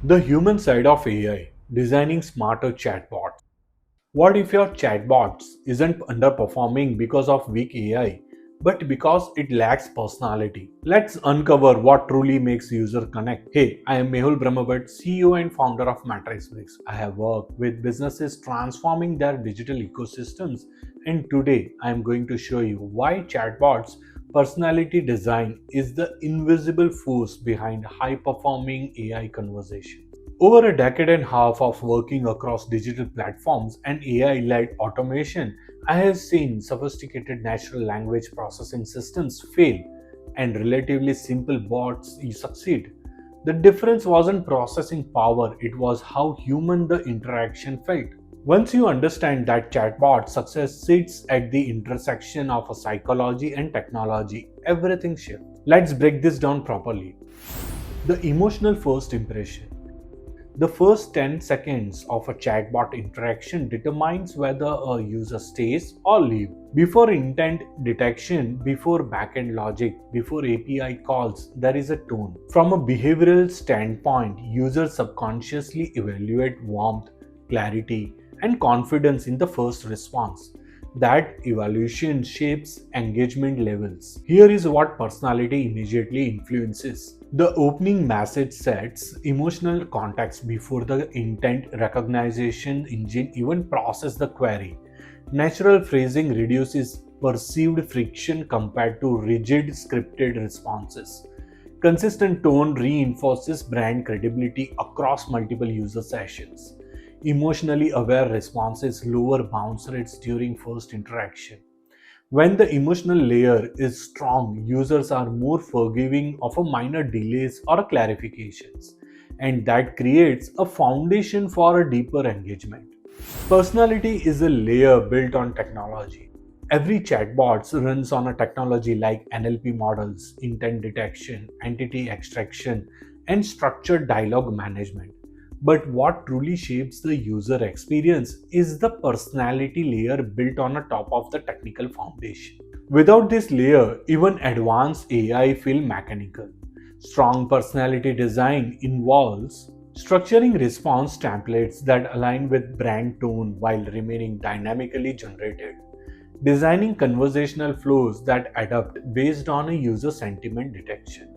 The human side of AI, designing smarter chatbots. What if your chatbots isn't underperforming because of weak AI, but because it lacks personality? Let's uncover what truly makes user connect. Hey, I am Mehul Brahmbhatt, CEO and founder of Matrix Bricks. I have worked with businesses transforming their digital ecosystems, and today I am going to show you why chatbots personality design is the invisible force behind high performing AI conversation. Over a decade and a half of working across digital platforms and AI led automation, I have seen sophisticated natural language processing systems fail and relatively simple bots succeed. The difference wasn't processing power, it was how human the interaction felt. Once you understand that chatbot success sits at the intersection of a psychology and technology, everything shifts. Let's break this down properly. The emotional first impression. The first 10 seconds of a chatbot interaction determines whether a user stays or leaves. Before intent detection, before backend logic, before API calls, there is a tone. From a behavioral standpoint, users subconsciously evaluate warmth, clarity, and confidence in the first response. That evaluation shapes engagement levels. Here is what personality immediately influences. The opening message sets emotional context before the intent recognition engine even processes the query. Natural phrasing reduces perceived friction compared to rigid scripted responses. Consistent tone reinforces brand credibility across multiple user sessions. Emotionally aware responses lower bounce rates during first interaction. When the emotional layer is strong, users are more forgiving of a minor delays or clarifications, and that creates a foundation for a deeper engagement. Personality is a layer built on technology. Every chatbot runs on a technology like NLP models, intent detection, entity extraction, and structured dialogue management. But what truly shapes the user experience is the personality layer built on the top of the technical foundation. Without this layer, even advanced AI feel mechanical. Strong personality design involves structuring response templates that align with brand tone while remaining dynamically generated, designing conversational flows that adapt based on a user sentiment detection,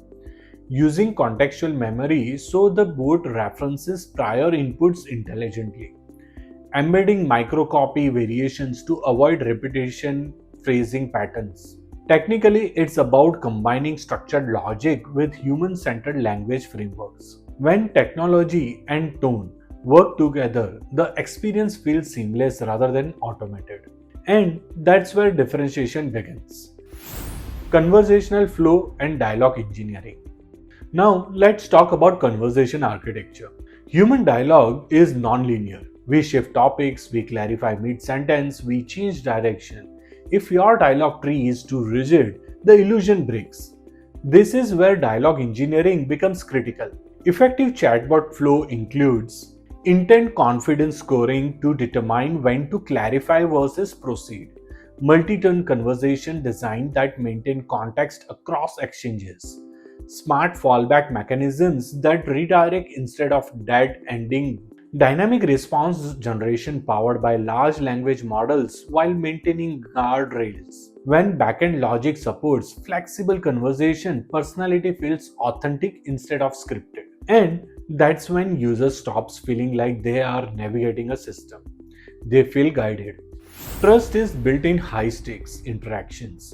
using contextual memory so the bot references prior inputs intelligently, embedding microcopy variations to avoid repetition phrasing patterns. Technically, it's about combining structured logic with human centered language frameworks. When technology and tone work together, the experience feels seamless rather than automated. And that's where differentiation begins. Conversational flow and dialogue engineering. Now, let's talk about conversation architecture. Human dialogue is non-linear. We shift topics, we clarify mid-sentence, we change direction. If your dialogue tree is too rigid, the illusion breaks. This is where dialogue engineering becomes critical. Effective chatbot flow includes intent confidence scoring to determine when to clarify versus proceed, multi-turn conversation design that maintain context across exchanges, smart fallback mechanisms that redirect instead of dead ending, dynamic response generation powered by large language models while maintaining guardrails. When backend logic supports flexible conversation, personality feels authentic instead of scripted. And that's when users stops feeling like they are navigating a system. They feel guided. Trust is built in high stakes interactions.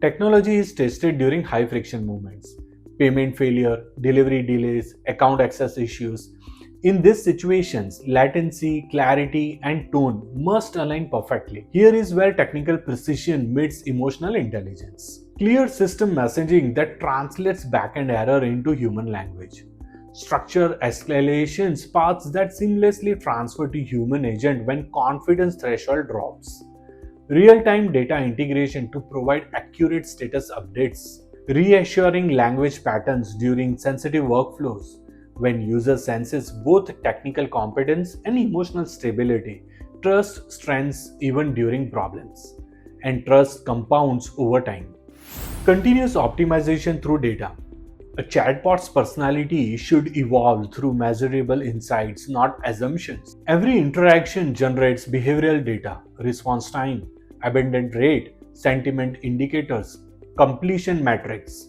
Technology is tested during high friction moments, payment failure, delivery delays, account access issues. In these situations, latency, clarity, and tone must align perfectly. Here is where technical precision meets emotional intelligence. Clear system messaging that translates backend error into human language. Structure escalations paths that seamlessly transfer to human agent when confidence threshold drops. Real-time data integration to provide accurate status updates, reassuring language patterns during sensitive workflows. When user senses both technical competence and emotional stability, trust strengthens even during problems, and trust compounds over time. Continuous optimization through data. A chatbot's personality should evolve through measurable insights, not assumptions. Every interaction generates behavioral data, response time, abandon rate, sentiment indicators, completion metrics.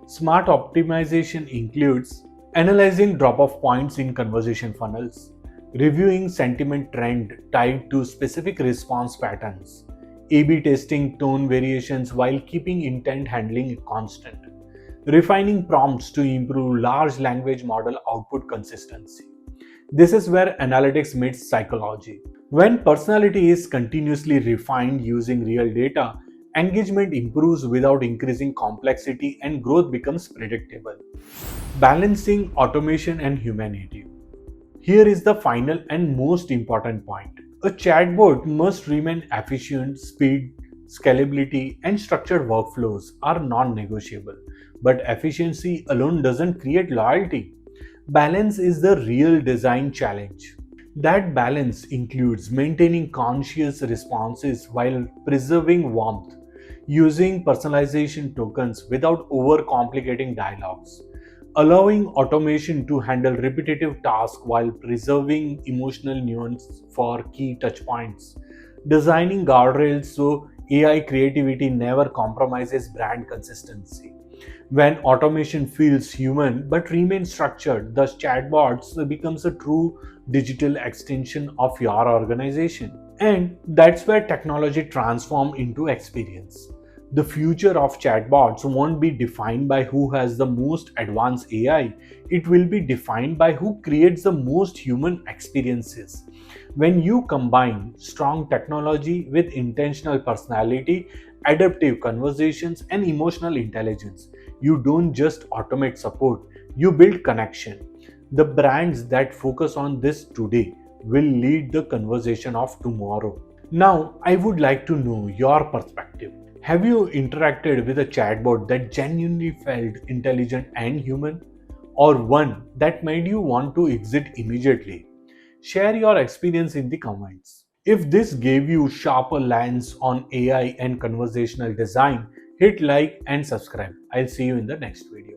Smart optimization includes analyzing drop-off points in conversation funnels, reviewing sentiment trend tied to specific response patterns, A/B testing tone variations while keeping intent handling constant, refining prompts to improve large language model output consistency. This is where analytics meets psychology. When personality is continuously refined using real data, engagement improves without increasing complexity and growth becomes predictable. Balancing automation and humanity. Here is the final and most important point. A chatbot must remain efficient, speed, scalability, and structured workflows are non negotiable. But efficiency alone doesn't create loyalty. Balance is the real design challenge. That balance includes maintaining conscious responses while preserving warmth, using personalization tokens without overcomplicating dialogues, allowing automation to handle repetitive tasks while preserving emotional nuance for key touchpoints, designing guardrails so AI creativity never compromises brand consistency. When automation feels human but remains structured, the chatbots becomes a true digital extension of your organization. And that's where technology transforms into experience. The future of chatbots won't be defined by who has the most advanced AI, it will be defined by who creates the most human experiences. When you combine strong technology with intentional personality, adaptive conversations, and emotional intelligence, you don't just automate support, you build connection. The brands that focus on this today will lead the conversation of tomorrow. Now, I would like to know your perspective. Have you interacted with a chatbot that genuinely felt intelligent and human, or one that made you want to exit immediately? Share your experience in the comments. If this gave you sharper lens on AI and conversational design, hit like and subscribe. I'll see you in the next video.